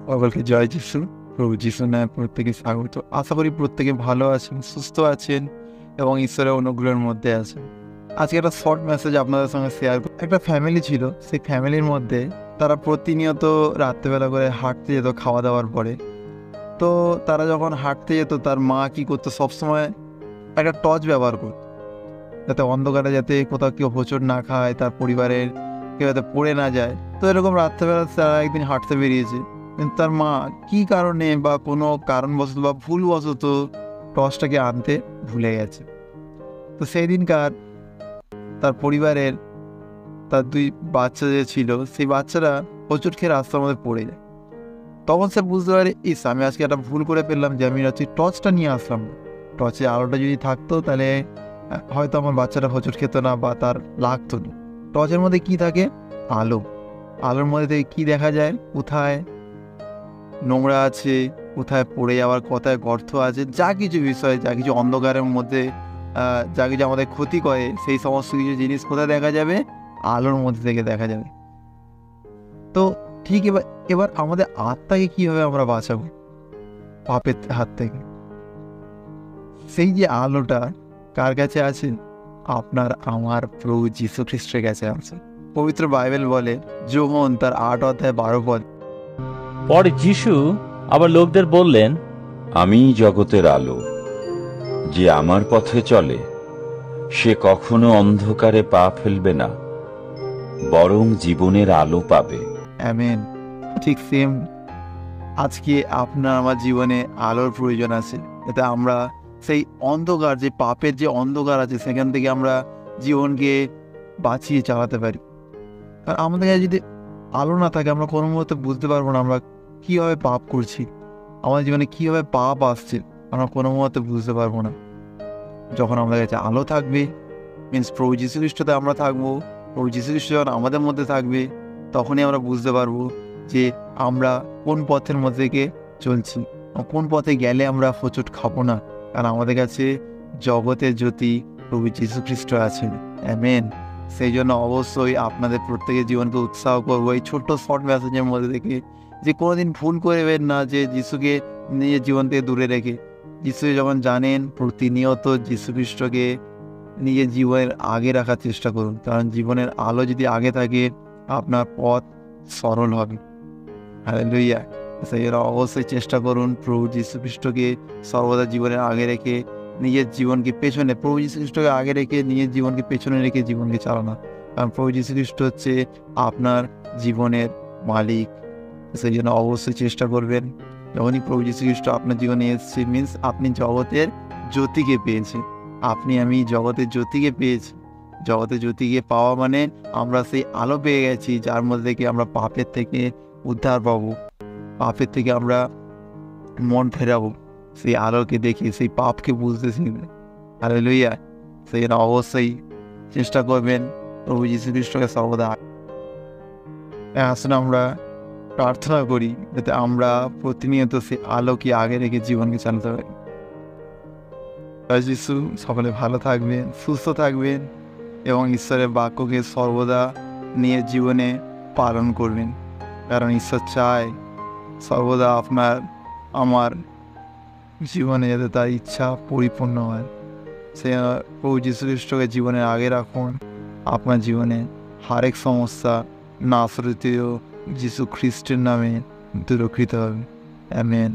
সকলকে জয় যিশু। প্রভু যিশুর নামে প্রত্যেকে স্বাগত। আশা করি প্রত্যেকে ভালো আছেন, সুস্থ আছেন এবং ঈশ্বরের অনুগ্রহের মধ্যে আছেন। আজকে একটা শর্ট মেসেজ আপনাদের সঙ্গে শেয়ার করব। একটা ফ্যামিলি ছিল, সেই ফ্যামিলির মধ্যে তারা প্রতিনিয়ত রাত্রেবেলা করে হাঁটতে যেত খাওয়া দাওয়ার পরে। তো তারা যখন হাঁটতে যেত, তার মা কী করতো, সবসময় একটা টর্চ ব্যবহার করতো, যাতে অন্ধকারে যাতে কোথাও কেউ হোঁচট না খায়, তার পরিবারের কেউ যাতে পড়ে না যায়। তো এরকম রাত্রেবেলা তারা একদিন হাঁটতে বেরিয়েছে, কিন্তু তার মা কী কারণে বা কোনো কারণবশত বা ভুলবশত টর্চটাকে আনতে ভুলে গেছে। তো সেই দিনকার তার পরিবারের তার 2 বাচ্চা যে ছিল, সেই বাচ্চারা হোঁচট খেয়ে রাস্তার মধ্যে পড়ে যায়। তখন সে বুঝতে পারে, আমি আজকে একটা ভুল করে ফেললাম যে আমি হচ্ছে টর্চটা নিয়ে আসলাম না। টর্চের আলোটা যদি থাকতো তাহলে হয়তো আমার বাচ্চাটা হোঁচট খেত না বা তার লাগতো না। টর্চের মধ্যে কি থাকে? আলো। আলোর মধ্যে থেকে কী দেখা যায়? কোথায় নোংরা আছে, কোথায় পড়ে যাওয়ার, কোথায় গর্ত আছে, যা কিছু বিষয়, যা কিছু অন্ধকারের মধ্যে যা কিছু আমাদের ক্ষতি করে, সেই সমস্ত কিছু জিনিস কোথায় দেখা যাবে? আলোর মধ্যে থেকে দেখা যাবে। তো ঠিক এবার আমাদের আত্মাকে কীভাবে আমরা বাঁচাবো পাপের হাত থেকে? সেই যে আলোটা কার কাছে আছে? আপনার আমার প্রভু যীশু খ্রিস্টের কাছে আছে। পবিত্র বাইবেল বলে, যোহন তার 8 অধ্যায় 12 পদ, পরে যিশু আবার লোকদের বললেন, আমি জগতের আলো। যে আমার পথে চলে সে কখনো অন্ধকারে পা ফেলবে না, বরং জীবনের আলো পাবে। আমেন। ঠিক সেম আজকে আপনার আমার জীবনে আলোর প্রয়োজন আছে, যাতে আমরা সেই অন্ধকার, যে পাপের যে অন্ধকার আছে, সেখান থেকে আমরা জীবনকে বাঁচিয়ে চালাতে পারি। কারণ আমাদের কাছে যদি আলো না থাকে, আমরা কোনো মুহূর্তে বুঝতে পারবো না আমরা কীভাবে পাপ করছি, আমাদের জীবনে কীভাবে পাপ আসছে, আমরা কোনো মুহূর্তে বুঝতে পারবো না। যখন আমাদের কাছে আলো থাকবে, মিনস প্রভু যীশু খ্রিস্টতে আমরা থাকবো, প্রভু যীশু খ্রিস্ট যখন আমাদের মধ্যে থাকবে, তখনই আমরা বুঝতে পারবো যে আমরা কোন পথের মধ্যে থেকে চলছি, কোন পথে গেলে আমরা হোঁচট খাবো না। কারণ আমাদের কাছে জগতের জ্যোতি প্রভু যীশু খ্রিস্ট আছেন। আমেন। সেই জন্য অবশ্যই আপনাদের প্রত্যেকের জীবনকে উৎসাহ করবো এই ছোট্ট শর্ট মেসেজের মধ্যে থেকে, যে কোনোদিন ভুল করবেন না যে যিশুকে নিজের জীবন থেকে দূরে রেখে। যিশু যখন জানেন, প্রতিনিয়ত যীশু খ্রিস্টকে নিজের জীবনের আগে রাখার চেষ্টা করুন। কারণ জীবনের আলো যদি আগে থাকে, আপনার পথ সরল হবে। হালেলুয়া। সেই জন্য অবশ্যই চেষ্টা করুন প্রভু যীশু খ্রিস্টকে সর্বদা জীবনের আগে রেখে নিজের জীবনকে পেছনে, প্রভু যীশু খ্রিস্টকে আগে রেখে নিজের জীবনকে পেছনে রেখে জীবনকে চালানো। কারণ প্রভু যীশু খ্রিস্ট হচ্ছে আপনার জীবনের মালিক। সেই জন্য অবশ্যই চেষ্টা করবেন, যখনই প্রভু যীশু খ্রিস্ট আপনার জীবনে এসেছে, মিনস আপনি জগতের জ্যোতিকে পেয়েছেন। আমি জগতের জ্যোতিকে পেয়েছি। জগতের জ্যোতিকে পাওয়া মানে আমরা সেই আলো পেয়ে গেছি, যার মধ্যে থেকে আমরা পাপের থেকে উদ্ধার পাবো, পাপের থেকে আমরা মন ফেরাবো। সেই আলোকে দেখে সেই পাপকে বুঝতে শিখবে। হালেলুয়া। সেই জন্য অবশ্যই চেষ্টা করবেন প্রভু যীশু খ্রিস্টকে সর্বদা। আসলে আমরা প্রার্থনা করি যাতে আমরা প্রতিনিয়ত সেই আলোকে আগে রেখে জীবনকে চালাতে পারি। যিশু, সকলে ভালো থাকবেন, সুস্থ থাকবেন এবং ঈশ্বরের বাক্যকে সর্বদা নিয়ে জীবনে পালন করবেন। কারণ ঈশ্বর চায় সর্বদা আপনার আমার জীবনে যাতে তার ইচ্ছা পরিপূর্ণ হয়। সে প্রভু যীশু খ্রিস্টকে জীবনের আগে রাখুন। আপনার জীবনে হরেক সমস্যা নাসরতীয় যীশু খ্রিস্টের নামে দূরীকৃত হবে। আমেন।